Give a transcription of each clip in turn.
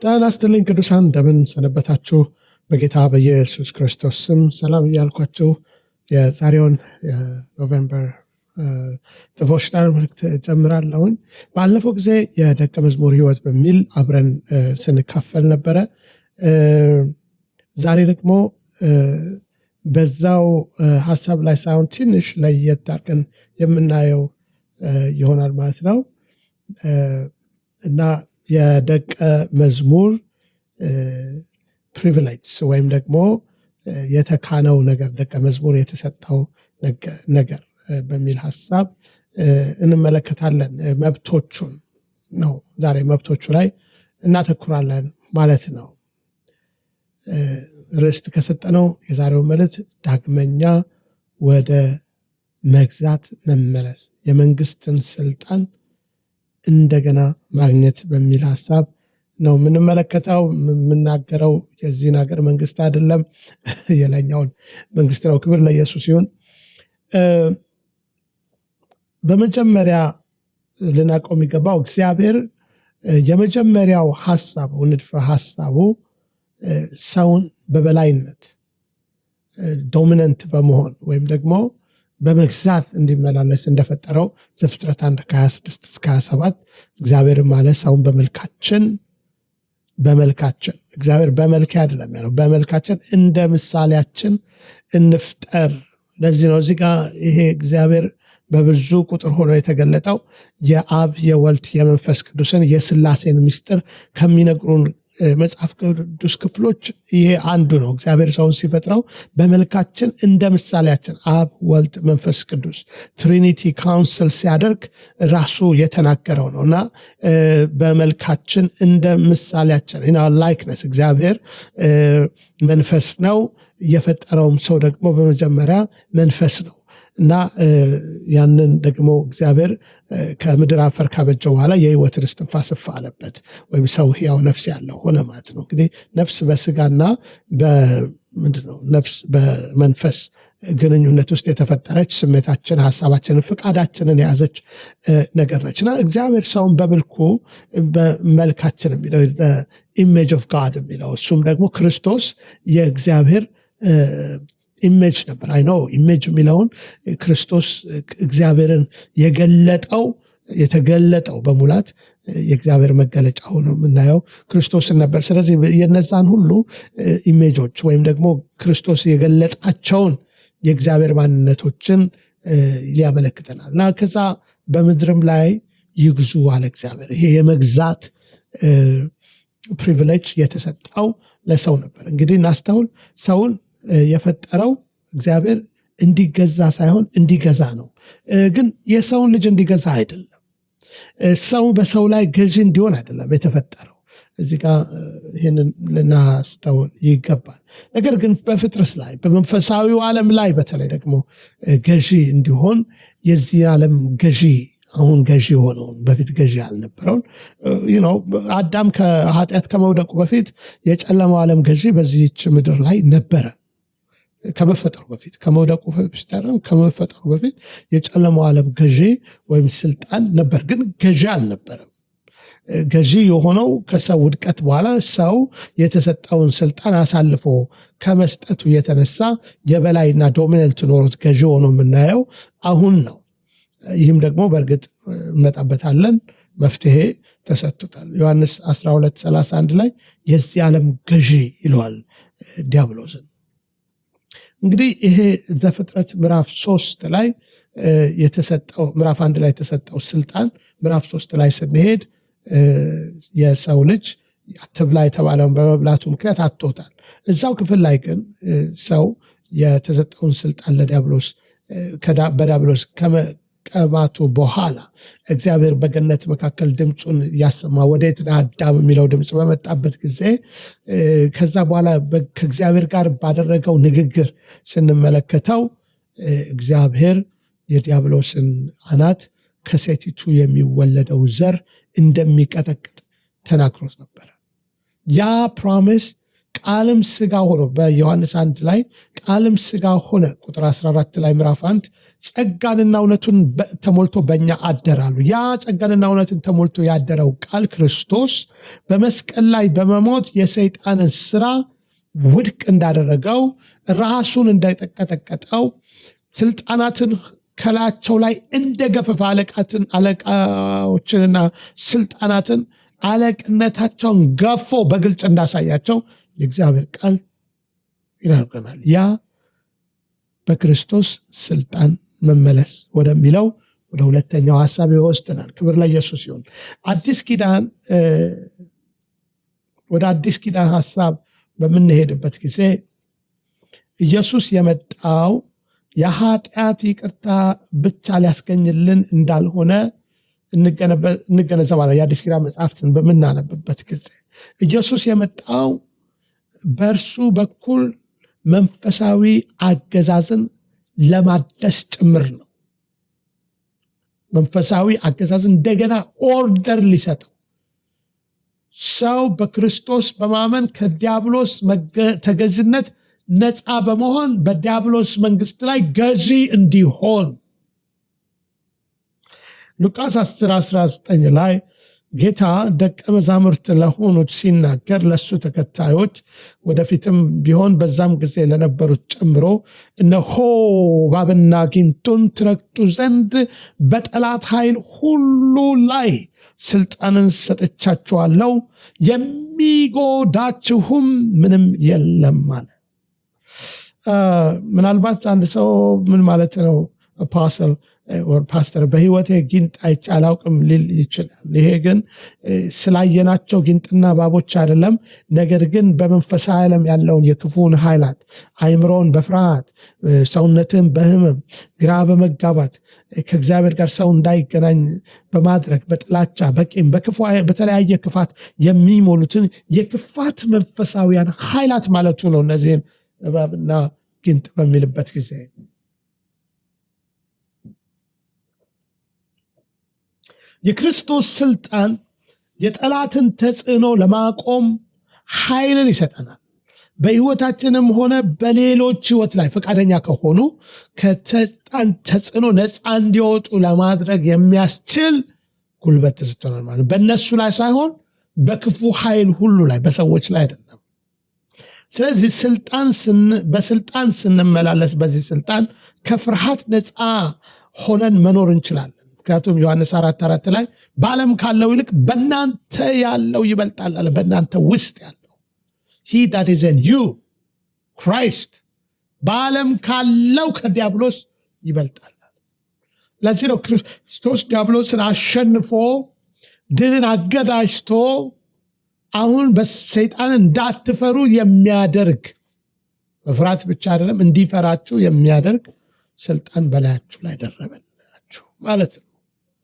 ጤና ይስጥልኝ ቅዱሳን እንደምን ሰነበታችሁ? በጌታ በኢየሱስ ክርስቶስ ስም ሰላም እያልኳችሁ የዛሬውን የኖቬምበር ዲቮሽናል መልእክት ጀምራለሁ። ባለፈው ጊዜ የደቀ መዝሙር ሕይወት በሚል አብረን ስንካፈል ነበረ። ዛሬ ደግሞ በዛው ሐሳብ ላይ ሳይሆን ትንሽ ለየት አድርገን የምናየው ይሆናል ማለት ነው እና የደቀ መዝሙር ፕሪቪሌጅ ወይም ደግሞ የተካነው ነገር ደቀ መዝሙር የተሰጠው ነገር በሚል ሐሳብ እንመለከታለን። መብቶቹን ነው ዛሬ መብቶቹ ላይ እናተኩራለን ማለት ነው። ርዕስት ከሰጠነው የዛሬው መልእክት ዳግመኛ ወደ መግዛት መመለስ፣ የመንግስትን ስልጣን እንደገና ማግኘት በሚል ሐሳብ ነው የምንመለከተው። የምናገረው የዚህን ሀገር መንግስት አይደለም፣ የላይኛውን መንግስት ነው። ክብር ለኢየሱስ ይሁን። በመጀመሪያ ልናውቀው የሚገባው እግዚአብሔር የመጀመሪያው ሐሳቡ ንድፈ ሐሳቡ ሰውን በበላይነት ዶሚነንት በመሆን ወይም ደግሞ በመግዛት እንዲመላለስ እንደፈጠረው ዘፍጥረት 1:26 እስከ 27 እግዚአብሔር ማለት ሰውን በመልካችን እግዚአብሔር በመልክ አይደለም ያለው፣ በመልካችን እንደ ምሳሌያችን እንፍጠር። ለዚህ ነው እዚህ ጋር ይሄ እግዚአብሔር በብዙ ቁጥር ሆኖ የተገለጠው የአብ የወልድ የመንፈስ ቅዱስን የሥላሴን ምስጢር ከሚነግሩን መጽሐፍ ቅዱስ ክፍሎች ይሄ አንዱ ነው። እግዚአብሔር ሰውን ሲፈጥረው በመልካችን እንደ ምሳሌያችን አብ ወልድ መንፈስ ቅዱስ ትሪኒቲ ካውንስል ሲያደርግ ራሱ የተናገረው ነው እና በመልካችን እንደ ምሳሌያችን ላይክነስ እግዚአብሔር መንፈስ ነው። የፈጠረውም ሰው ደግሞ በመጀመሪያ መንፈስ ነው እና ያንን ደግሞ እግዚአብሔር ከምድር አፈር ካበጀው በኋላ የሕይወትን እስትንፋስ እፍ አለበት፣ ወይም ሰው ሕያው ነፍስ ያለው ሆነ ማለት ነው። እንግዲህ ነፍስ በስጋና ነፍስ በመንፈስ ግንኙነት ውስጥ የተፈጠረች ስሜታችን፣ ሐሳባችንን፣ ፍቃዳችንን የያዘች ነገር ነች እና እግዚአብሔር ሰውን በመልኩ በመልካችን የሚለው ኢሜጅ ኦፍ ጋድ የሚለው እሱም ደግሞ ክርስቶስ የእግዚአብሔር ኢሜጅ ነበር። ኢሜጅ የሚለውን ክርስቶስ እግዚአብሔርን የተገለጠው በሙላት የእግዚአብሔር መገለጫ ሆኖ የምናየው ክርስቶስን ነበር። ስለዚህ የነዛን ሁሉ ኢሜጆች ወይም ደግሞ ክርስቶስ የገለጣቸውን የእግዚአብሔር ማንነቶችን ሊያመለክተናል እና ከዛ በምድርም ላይ ይግዙ አለ እግዚአብሔር። ይሄ የመግዛት ፕሪቪሌጅ የተሰጠው ለሰው ነበር። እንግዲህ እናስተውል። ሰውን የፈጠረው እግዚአብሔር እንዲገዛ ሳይሆን እንዲገዛ ነው። ግን የሰውን ልጅ እንዲገዛ አይደለም። ሰው በሰው ላይ ገዢ እንዲሆን አይደለም የተፈጠረው። እዚህ ጋር ይህንን ልናስተውል ይገባል። ነገር ግን በፍጥረት ላይ በመንፈሳዊው ዓለም ላይ በተለይ ደግሞ ገዢ እንዲሆን የዚህ ዓለም ገዢ አሁን ገዢ ሆነውን በፊት ገዢ አልነበረውን አዳም ከኃጢአት ከመውደቁ በፊት የጨለማው ዓለም ገዢ በዚህች ምድር ላይ ነበረ። ከመፈጠሩ በፊት ከመውደቁ ከመፈጠሩ በፊት የጨለማው ዓለም ገዢ ወይም ስልጣን ነበር፣ ግን ገዢ አልነበረም። ገዢ የሆነው ከሰው ውድቀት በኋላ ሰው የተሰጠውን ስልጣን አሳልፎ ከመስጠቱ የተነሳ የበላይና ዶሚነንት ኖሮት ገዢ ሆኖ የምናየው አሁን ነው። ይህም ደግሞ በእርግጥ እንመጣበታለን፣ መፍትሄ ተሰጥቶታል። ዮሐንስ 12:31 ላይ የዚህ ዓለም ገዢ ይለዋል ዲያብሎስን። እንግዲህ ይሄ ዘፍጥረት ምዕራፍ 3 ላይ የተሰጠው ምዕራፍ 1 ላይ የተሰጠው ስልጣን ምዕራፍ 3 ላይ ስንሄድ የሰው ልጅ አትብላ የተባለውን በመብላቱ ምክንያት አጥቶታል። እዛው ክፍል ላይ ግን ሰው የተሰጠውን ስልጣን ለዲያብሎስ በዲያብሎስ ከመቀባቱ በኋላ እግዚአብሔር በገነት መካከል ድምፁን ያሰማ፣ ወዴት ነህ አዳም የሚለው ድምፅ በመጣበት ጊዜ ከዛ በኋላ ከእግዚአብሔር ጋር ባደረገው ንግግር ስንመለከተው እግዚአብሔር የዲያብሎስን አናት ከሴቲቱ የሚወለደው ዘር እንደሚቀጠቅጥ ተናግሮት ነበር። ያ ፕሮሚስ ቃልም ስጋ ሆኖ በዮሐንስ 1 ላይ ቃልም ስጋ ሆነ ቁጥር 14 ላይ ምዕራፍ 1 ጸጋንና እውነትን ተሞልቶ በእኛ አደራሉ። ያ ጸጋንና እውነትን ተሞልቶ ያደረው ቃል ክርስቶስ በመስቀል ላይ በመሞት የሰይጣንን ስራ ውድቅ እንዳደረገው፣ ራሱን እንዳይጠቀጠቀጠው፣ ስልጣናትን ከላቸው ላይ እንደገፈፈ፣ አለቃዎችንና ስልጣናትን አለቅነታቸውን ገፎ በግልጽ እንዳሳያቸው የእግዚአብሔር ቃል ይናገራል። ያ በክርስቶስ ስልጣን መመለስ ወደሚለው ወደ ሁለተኛው ሐሳብ ይወስደናል። ክብር ለኢየሱስ ይሁን። ወደ አዲስ ኪዳን ሐሳብ በምንሄድበት ጊዜ ኢየሱስ የመጣው የኃጢአት ይቅርታ ብቻ ሊያስገኝልን እንዳልሆነ እንገነዘባለን። የአዲስ ኪዳን መጽሐፍትን በምናነብበት ጊዜ ኢየሱስ የመጣው በእርሱ በኩል መንፈሳዊ አገዛዝን ለማደስ ጭምር ነው። መንፈሳዊ አገዛዝን እንደገና ኦርደር ሊሰጠው፣ ሰው በክርስቶስ በማመን ከዲያብሎስ ተገዥነት ነፃ በመሆን በዲያብሎስ መንግስት ላይ ገዢ እንዲሆን ሉቃስ 10:19 ላይ ጌታ ደቀ መዛሙርት ለሆኑት ሲናገር ለሱ ተከታዮች ወደፊትም ቢሆን በዛም ጊዜ ለነበሩት ጨምሮ እነሆ እባብና ጊንጡን ትረግጡ ዘንድ በጠላት ኃይል ሁሉ ላይ ስልጣንን ሰጥቻችኋለሁ፣ የሚጎዳችሁም ምንም የለም አለ። ምናልባት አንድ ሰው ምን ማለት ነው ፓስተር በህይወቴ ጊንጥ አይቼ አላውቅም ሊል ይችላል። ይሄ ግን ስላየናቸው ጊንጥና እባቦች አይደለም፣ ነገር ግን በመንፈሳዊ ዓለም ያለውን የክፉን ኃይላት አይምሮን በፍርሃት ሰውነትን በህመም ግራ በመጋባት ከእግዚአብሔር ጋር ሰው እንዳይገናኝ በማድረግ በጥላቻ በቂም በተለያየ ክፋት የሚሞሉትን የክፋት መንፈሳዊያን ኃይላት ማለቱ ነው። እነዚህን እባብና ጊንጥ በሚልበት ጊዜ የክርስቶስ ስልጣን የጠላትን ተጽዕኖ ለማቆም ኃይልን ይሰጠናል። በህይወታችንም ሆነ በሌሎች ህይወት ላይ ፈቃደኛ ከሆኑ ከሰይጣን ተጽዕኖ ነፃ እንዲወጡ ለማድረግ የሚያስችል ጉልበት ተሰጥቶናል ማለት በእነሱ ላይ ሳይሆን በክፉ ኃይል ሁሉ ላይ፣ በሰዎች ላይ አይደለም። ስለዚህ በስልጣን ስንመላለስ በዚህ ስልጣን ከፍርሃት ነፃ ሆነን መኖር እንችላለን። ምክንያቱም ዮሐንስ 4:4 ላይ በዓለም ካለው ይልቅ በእናንተ ያለው ይበልጣል አለ። በእናንተ ውስጥ ያለው he that is in you Christ በዓለም ካለው ከዲያብሎስ ይበልጣል። ለዚህ ነው ክርስቶስ ዲያብሎስን አሸንፎ ድልን አገዳጅቶ አሁን በሰይጣን እንዳትፈሩ የሚያደርግ፣ መፍራት ብቻ አይደለም እንዲፈራችሁ የሚያደርግ ስልጣን በላያችሁ ላይ ደረበላችሁ ማለት ነው።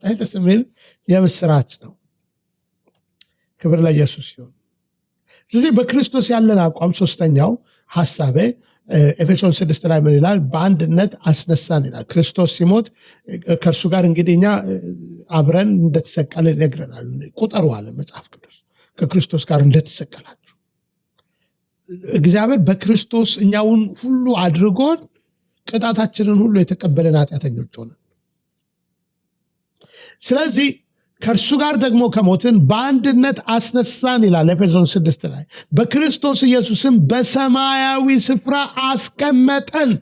አይደስ የሚል የምስራች ነው። ክብር ለኢየሱስ ይሁን። ስለዚህ በክርስቶስ ያለን አቋም ሶስተኛው ሐሳቤ ኤፌሶን 6 ላይ ምን ይላል? በአንድነት አስነሳን ይላል። ክርስቶስ ሲሞት ከእርሱ ጋር እንግዲህ እኛ አብረን እንደተሰቀለ ይነግረናል። ቁጠሩ አለ መጽሐፍ ቅዱስ ከክርስቶስ ጋር እንደተሰቀላችሁ። እግዚአብሔር በክርስቶስ እኛውን ሁሉ አድርጎን ቅጣታችንን ሁሉ የተቀበለን ኃጢአተኞች ሆነን፣ ስለዚህ ከእርሱ ጋር ደግሞ ከሞትን በአንድነት አስነሳን ይላል ኤፌሶን 6 ላይ። በክርስቶስ ኢየሱስም በሰማያዊ ስፍራ አስቀመጠን።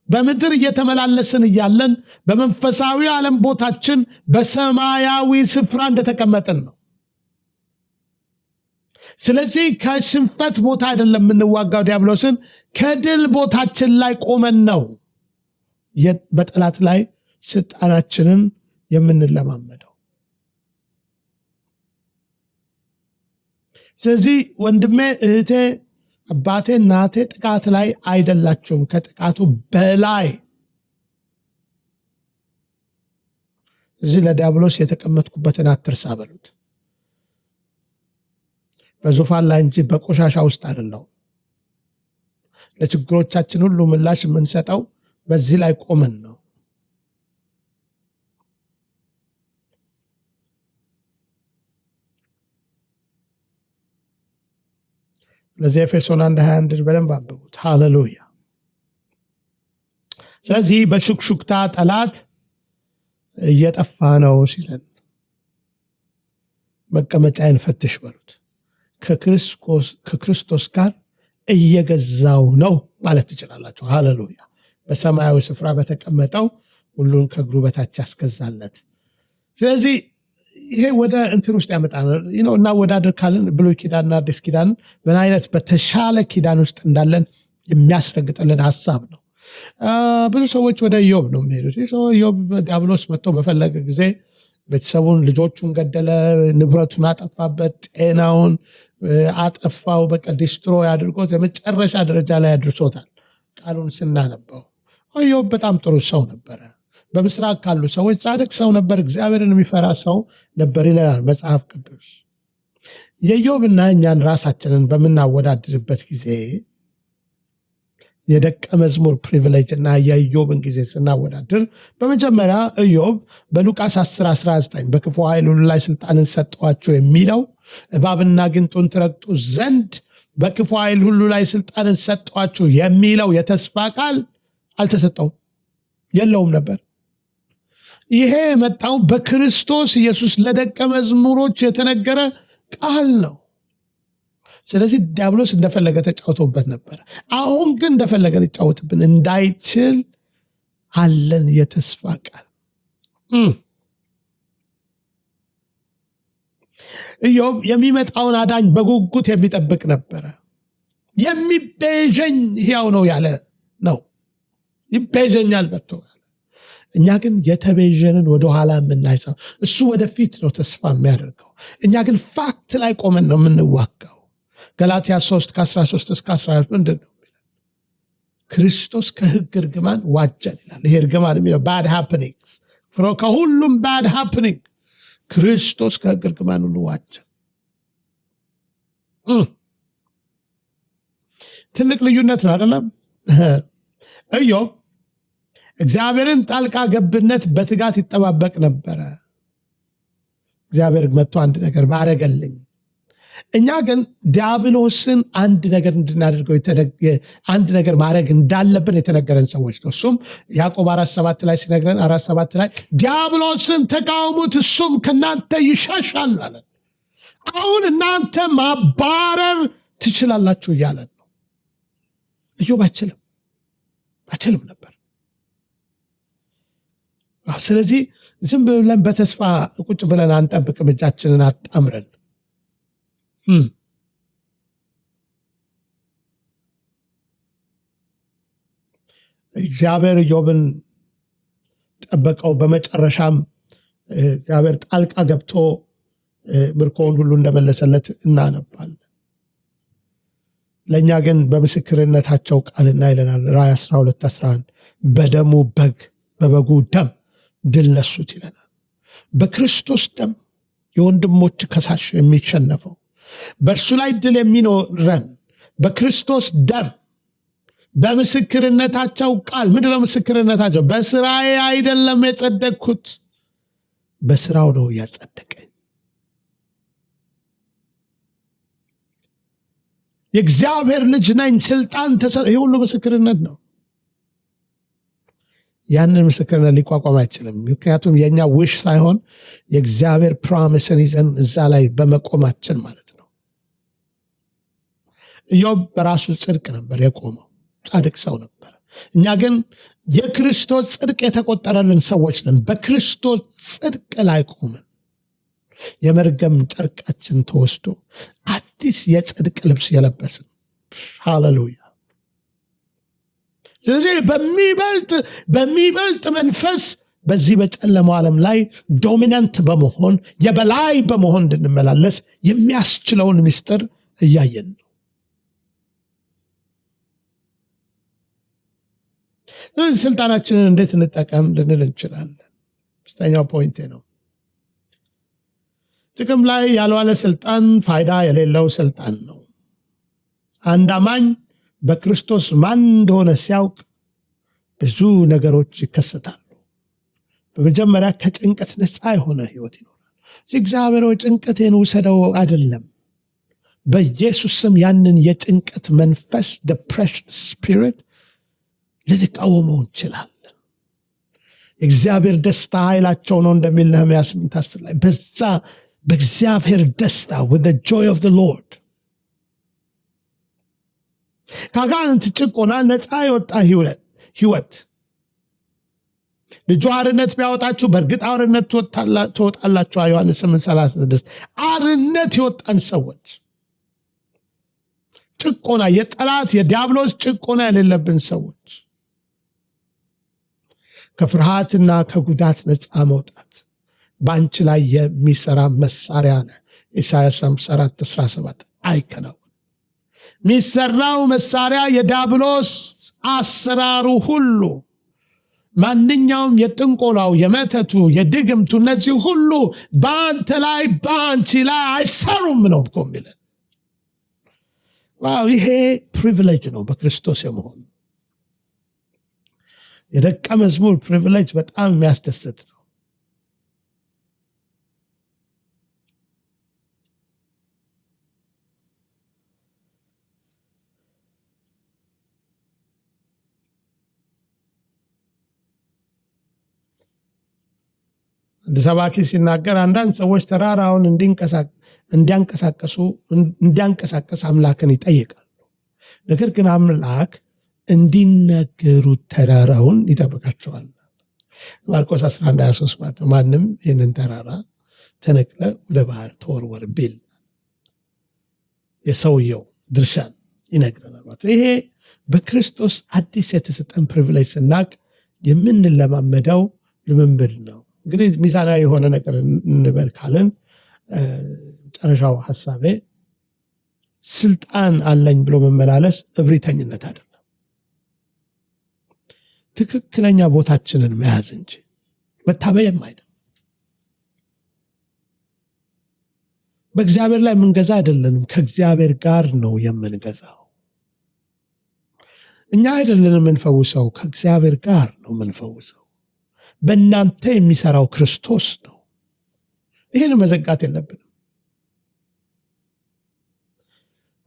በምድር እየተመላለስን እያለን በመንፈሳዊ ዓለም ቦታችን በሰማያዊ ስፍራ እንደተቀመጥን ነው። ስለዚህ ከሽንፈት ቦታ አይደለም የምንዋጋው ዲያብሎስን፣ ከድል ቦታችን ላይ ቆመን ነው በጠላት ላይ ስልጣናችንን የምንለማመደው። ስለዚህ ወንድሜ፣ እህቴ፣ አባቴ፣ እናቴ ጥቃት ላይ አይደላችሁም። ከጥቃቱ በላይ እዚህ ለዲያብሎስ የተቀመጥኩበትን አትርሳ በሉት። በዙፋን ላይ እንጂ በቆሻሻ ውስጥ አይደለም። ለችግሮቻችን ሁሉ ምላሽ የምንሰጠው በዚህ ላይ ቆመን ነው። ለዚህ ኤፌሶን 1:21 በደንብ አንብቡት። ሃሌሉያ። ስለዚህ በሹክሹክታ ጠላት እየጠፋ ነው ሲለን መቀመጫዬን ፈትሽ በሉት። ከክርስቶስ ጋር እየገዛው ነው ማለት ትችላላችሁ። ሃሌሉያ። በሰማያዊ ስፍራ በተቀመጠው ሁሉን ከእግሩ በታች ያስገዛለት። ስለዚህ ይሄ ወደ እንትን ውስጥ ያመጣናል እና ወዳድር ካልን ብሉይ ኪዳንና አዲስ ኪዳን ምን አይነት በተሻለ ኪዳን ውስጥ እንዳለን የሚያስረግጥልን ሐሳብ ነው። ብዙ ሰዎች ወደ ኢዮብ ነው የሚሄዱት። ኢዮብ ዲያብሎስ መጥቶ በፈለገ ጊዜ ቤተሰቡን፣ ልጆቹን ገደለ፣ ንብረቱን አጠፋበት፣ ጤናውን አጠፋው፣ በቃ ዲስትሮይ አድርጎት የመጨረሻ ደረጃ ላይ አድርሶታል። ቃሉን ስናነበው ኢዮብ በጣም ጥሩ ሰው ነበረ። በምስራቅ ካሉ ሰዎች ጻድቅ ሰው ነበር፣ እግዚአብሔርን የሚፈራ ሰው ነበር ይለናል መጽሐፍ ቅዱስ። የኢዮብና እኛን ራሳችንን በምናወዳድርበት ጊዜ የደቀ መዝሙር ፕሪቪሌጅ እና የኢዮብን ጊዜ ስናወዳድር በመጀመሪያ ኢዮብ በሉቃስ 10:19 በክፉ ኃይል ሁሉ ላይ ስልጣንን ሰጠዋቸው የሚለው እባብና ጊንጡን ትረግጡ ዘንድ በክፉ ኃይል ሁሉ ላይ ስልጣንን ሰጠዋቸው የሚለው የተስፋ ቃል አልተሰጠውም፣ የለውም ነበር። ይሄ የመጣው በክርስቶስ ኢየሱስ ለደቀ መዝሙሮች የተነገረ ቃል ነው። ስለዚህ ዲያብሎስ እንደፈለገ ተጫውቶበት ነበር። አሁን ግን እንደፈለገ ሊጫወትብን እንዳይችል አለን የተስፋ ቃል። ኢዮብ የሚመጣውን አዳኝ በጉጉት የሚጠብቅ ነበረ። የሚቤዠኝ ሕያው ነው ያለ ነው። ይቤዠኛል መጥቶ። እኛ ግን የተቤዠንን ወደኋላ የምናይ ሰው፣ እሱ ወደፊት ነው ተስፋ የሚያደርገው። እኛ ግን ፋክት ላይ ቆመን ነው የምንዋጋው። ገላትያ 3:13-14 ምንድን ነው የሚለው? ክርስቶስ ከሕግ እርግማን ዋጀን ይላል። ይሄ እርግማን የሚለው ባድ ሃፕኒንግስ፣ ከሁሉም ባድ ሃፕኒንግ ክርስቶስ ከሕግ እርግማን ሁሉ ዋጀን። ትልቅ ልዩነት ነው አይደለም? ኢዮብ እግዚአብሔርን ጣልቃ ገብነት በትጋት ይጠባበቅ ነበረ። እግዚአብሔር መጥቶ አንድ ነገር ባረገልኝ። እኛ ግን ዲያብሎስን አንድ ነገር እንድናደርገው አንድ ነገር ማድረግ እንዳለብን የተነገረን ሰዎች ነው። እሱም ያዕቆብ 4:7 ላይ ሲነግረን 4:7 ላይ ዲያብሎስን ተቃውሙት እሱም ከእናንተ ይሻሻል አለ። አሁን እናንተ ማባረር ትችላላችሁ እያለን ነው። ኢዮብ አይችልም ነበር። ስለዚህ ዝም ብለን በተስፋ ቁጭ ብለን አንጠብቅም፣ እጃችንን አጣምረን። እግዚአብሔር ኢዮብን ጠበቀው። በመጨረሻም እግዚአብሔር ጣልቃ ገብቶ ምርኮውን ሁሉ እንደመለሰለት እናነባለን። ለእኛ ግን በምስክርነታቸው ቃልና ይለናል ራእይ 12:11 በበጉ ደም ድል ነሱት ይለናል። በክርስቶስ ደም የወንድሞች ከሳሽ የሚሸነፈው፣ በእርሱ ላይ ድል የሚኖረን በክርስቶስ ደም በምስክርነታቸው ቃል። ምንድነው ምስክርነታቸው? በስራዬ አይደለም የጸደቅኩት፣ በስራው ነው ያጸደቀኝ። የእግዚአብሔር ልጅ ነኝ፣ ስልጣን ተሰጠ። ይህ ሁሉ ምስክርነት ነው። ያንን ምስክርነት ሊቋቋም አይችልም። ምክንያቱም የኛ ውሽ ሳይሆን የእግዚአብሔር ፕሮሚስን ይዘን እዛ ላይ በመቆማችን ማለት ነው። ኢዮብ በራሱ ጽድቅ ነበር የቆመው፣ ጻድቅ ሰው ነበር። እኛ ግን የክርስቶስ ጽድቅ የተቆጠረልን ሰዎች ነን። በክርስቶስ ጽድቅ ላይ ቆመን የመርገም ጨርቃችን ተወስዶ አዲስ የጽድቅ ልብስ የለበስን። ሃሌሉያ። ስለዚህ በሚበልጥ መንፈስ በዚህ በጨለማው ዓለም ላይ ዶሚናንት በመሆን የበላይ በመሆን እንድንመላለስ የሚያስችለውን ምስጢር እያየን ነው። ስለዚህ ስልጣናችንን እንዴት እንጠቀም ልንል እንችላለን። ሶስተኛው ፖይንቴ ነው። ጥቅም ላይ ያልዋለ ስልጣን ፋይዳ የሌለው ስልጣን ነው። አንድ አማኝ በክርስቶስ ማን እንደሆነ ሲያውቅ ብዙ ነገሮች ይከሰታሉ። በመጀመሪያ ከጭንቀት ነፃ የሆነ ህይወት ይኖራል። እግዚአብሔር ጭንቀቴን ውሰደው አይደለም፣ በኢየሱስ ስም ያንን የጭንቀት መንፈስ depression spirit ልንቃወመው እንችላለን። የእግዚአብሔር ደስታ ኃይላቸው ነው እንደሚል ነህምያ 8:10 ላይ በዛ በእግዚአብሔር ደስታ with the joy of the Lord ከአጋንንት ጭቆና ነፃ የወጣ ህይወት ልጁ አርነት ቢያወጣችሁ በእርግጥ አርነት ትወጣላችሁ ዮሐንስ 8:36 አርነት የወጣን ሰዎች ጭቆና የጠላት የዲያብሎስ ጭቆና የሌለብን ሰዎች ከፍርሃትና ከጉዳት ነፃ መውጣት ባንቺ ላይ የሚሰራ መሳሪያ ነው። ኢሳይያስ 54:17 አይከናወን ሚሰራው መሳሪያ የዲያብሎስ አሰራሩ ሁሉ ማንኛውም የጥንቆላው የመተቱ የድግምቱ እነዚህ ሁሉ ባንተ ላይ ባንቺ ላይ አይሰሩም ነው እኮ የሚለን። ዋው ይሄ ፕሪቪሌጅ ነው በክርስቶስ የመሆን የደቀ መዝሙር ፕሪቪሌጅ በጣም የሚያስደስት ነው። ሰባኪ ሲናገር አንዳንድ ሰዎች ተራራውን እንዲያንቀሳቀስ አምላክን ይጠይቃሉ። ነገር ግን አምላክ እንዲናገሩት ተራራውን ይጠብቃቸዋል። ማርቆስ 11:23 ማለት ነው። ማንም ይህንን ተራራ ተነቅለ ወደ ባህር ተወርወር ቢል የሰውየው ድርሻን ይነግረናል ማለት ይሄ በክርስቶስ አዲስ የተሰጠን ፕሪቪሌጅ ስናቅ የምንለማመደው ልምምድ ነው። እንግዲህ ሚዛናዊ የሆነ ነገር እንበል ካለን መጨረሻው ሐሳቤ ስልጣን አለኝ ብሎ መመላለስ እብሪተኝነት አይደለም። ትክክለኛ ቦታችንን መያዝ እንጂ መታበየም አይደለም። በእግዚአብሔር ላይ የምንገዛ አይደለንም፣ ከእግዚአብሔር ጋር ነው የምንገዛው። እኛ አይደለንም የምንፈውሰው፣ ከእግዚአብሔር ጋር ነው የምንፈውሰው። በእናንተ የሚሰራው ክርስቶስ ነው። ይህን መዘጋት የለብንም።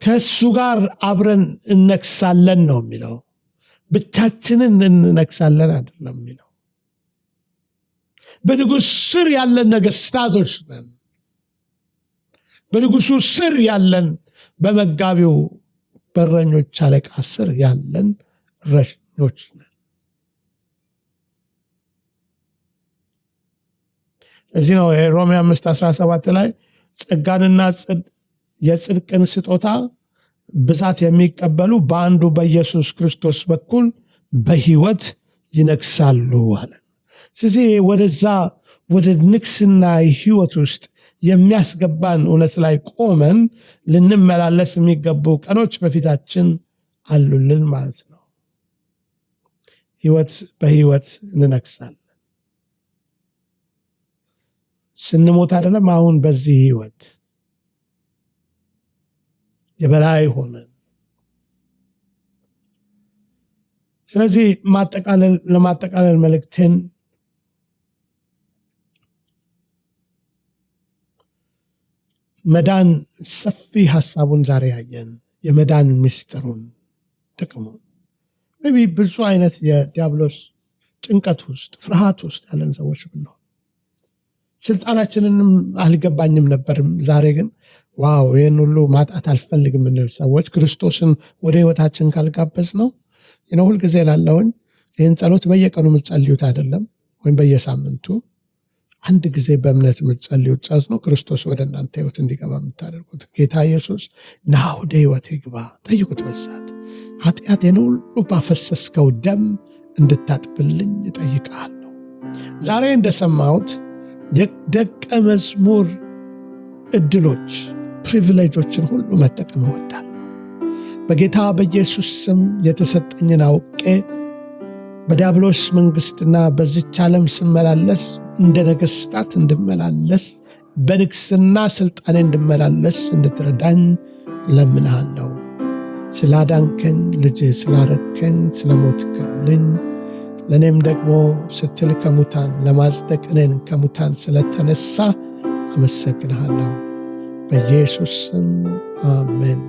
ከእሱ ጋር አብረን እነክሳለን ነው የሚለው፣ ብቻችንን እንነክሳለን አይደለም የሚለው። በንጉሥ ስር ያለን ነገሥታቶች ነን። በንጉሱ ስር ያለን በመጋቢው በረኞች አለቃ ስር ያለን እረኞች ነን። እዚህ ነው ሮሜ 5:17 ላይ ጸጋንና የጽድቅን ስጦታ ብዛት የሚቀበሉ በአንዱ በኢየሱስ ክርስቶስ በኩል በሕይወት ይነግሳሉ አለ። ስለዚህ ወደ ንግስና ሕይወት ውስጥ የሚያስገባን እውነት ላይ ቆመን ልንመላለስ የሚገቡ ቀኖች በፊታችን አሉልን ማለት ነው። በሕይወት እንነግሳለን። ስንሞት አይደለም፣ አሁን በዚህ ሕይወት የበላይ ሆነን። ስለዚህ ለማጠቃለል መልእክቴን መዳን ሰፊ ሐሳቡን ዛሬ ያየን፣ የመዳን ምስጢሩን ጥቅሙን። ብዙ አይነት የዲያብሎስ ጭንቀት ውስጥ ፍርሃት ውስጥ ያለን ሰዎች ብንሆን ስልጣናችንንም አልገባኝም ነበርም። ዛሬ ግን ዋው ይህን ሁሉ ማጣት አልፈልግም የምንል ሰዎች ክርስቶስን ወደ ህይወታችን ካልጋበዝ ነው ሁልጊዜ ላለውን ይህን ጸሎት በየቀኑ የምትጸልዩት አይደለም፣ ወይም በየሳምንቱ አንድ ጊዜ በእምነት የምትጸልዩት ጸሎት ነው። ክርስቶስ ወደ እናንተ ህይወት እንዲገባ የምታደርጉት ጌታ ኢየሱስ ና ወደ ህይወት ይግባ ጠይቁት። በዛት ኃጢአቴን ሁሉ ባፈሰስከው ደም እንድታጥብልኝ እጠይቅሃለሁ። ዛሬ እንደሰማሁት ደቀ መዝሙር እድሎች ፕሪቪሌጆችን ሁሉ መጠቀም እወዳለሁ። በጌታ በኢየሱስ ስም የተሰጠኝን አውቄ በዲያብሎስ መንግስትና በዚች ዓለም ስመላለስ እንደ ነገስታት እንድመላለስ በንግስና ስልጣኔ እንድመላለስ እንድትረዳኝ ለምንሃለሁ። ስላዳንከኝ፣ ልጅ ስላረከኝ፣ ስለሞትክልኝ ለእኔም ደግሞ ስትል ከሙታን ለማጽደቅ እኔን ከሙታን ስለተነሳ አመሰግንሃለሁ። በኢየሱስ ስም አሜን።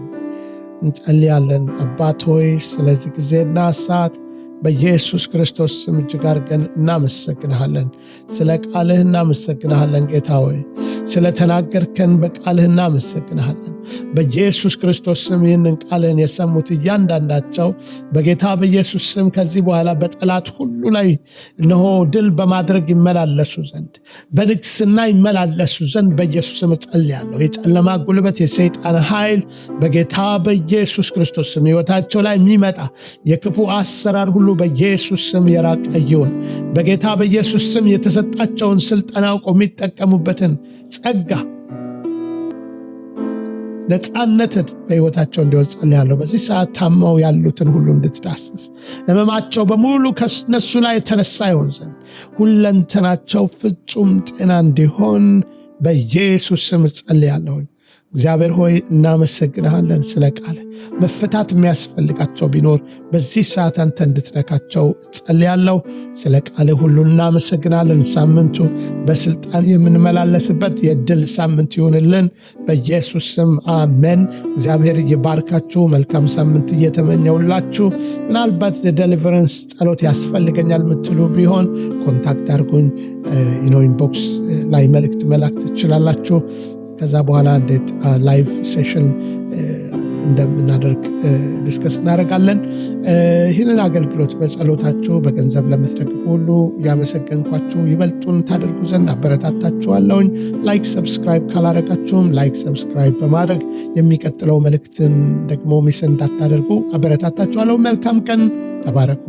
እንጸልያለን። አባት ሆይ ስለዚህ ጊዜና ሰዓት በኢየሱስ ክርስቶስ ስም እጅግ አድርገን እናመሰግንሃለን። ስለ ቃልህ እናመሰግንሃለን ጌታ ሆይ፣ ስለተናገርከን በቃልህ እናመሰግንሃለን። በኢየሱስ ክርስቶስ ስም ይህንን ቃልህን የሰሙት እያንዳንዳቸው በጌታ በኢየሱስ ስም ከዚህ በኋላ በጠላት ሁሉ ላይ እነሆ ድል በማድረግ ይመላለሱ ዘንድ፣ በንግስና ይመላለሱ ዘንድ በኢየሱስ ስም እጸልያለሁ። የጨለማ ጉልበት፣ የሰይጣን ኃይል በጌታ በኢየሱስ ክርስቶስ ስም ሕይወታቸው ላይ የሚመጣ የክፉ አሰራር ሁሉ በኢየሱስ ስም የራቀ ይሁን። በጌታ በኢየሱስ ስም የተሰጣቸውን ስልጠና አውቀው የሚጠቀሙበትን ጸጋ፣ ነፃነትን በሕይወታቸው እንዲሆን ጸልያለሁ። በዚህ ሰዓት ታመው ያሉትን ሁሉ እንድትዳስስ፣ ሕመማቸው በሙሉ ከነሱ ላይ የተነሳ ይሆን ዘንድ ሁለንተናቸው ፍጹም ጤና እንዲሆን በኢየሱስ ስም ጸልያለሁ። እግዚአብሔር ሆይ እናመሰግንሃለን። ስለ ቃል መፈታት የሚያስፈልጋቸው ቢኖር በዚህ ሰዓት አንተ እንድትነካቸው ጸልያለሁ። ስለ ቃል ሁሉ እናመሰግናለን። ሳምንቱ በስልጣን የምንመላለስበት የድል ሳምንት ይሁንልን በኢየሱስ ስም አሜን። እግዚአብሔር ይባርካችሁ። መልካም ሳምንት እየተመኘውላችሁ፣ ምናልባት ዴሊቨረንስ ጸሎት ያስፈልገኛል ምትሉ ቢሆን ኮንታክት አድርጉኝ። ኢንቦክስ ላይ መልእክት መላክ ትችላላችሁ። ከዛ በኋላ እንዴት ላይቭ ሴሽን እንደምናደርግ ዲስከስ እናደርጋለን። ይህንን አገልግሎት በጸሎታችሁ በገንዘብ ለምትደግፉ ሁሉ ያመሰገንኳችሁ ይበልጡን ታደርጉ ዘንድ አበረታታችኋለሁኝ። ላይክ ሰብስክራይብ ካላረጋችሁም ላይክ ሰብስክራይብ በማድረግ የሚቀጥለው መልእክትን ደግሞ ሚስ እንዳታደርጉ አበረታታችኋለሁ። መልካም ቀን። ተባረኩ።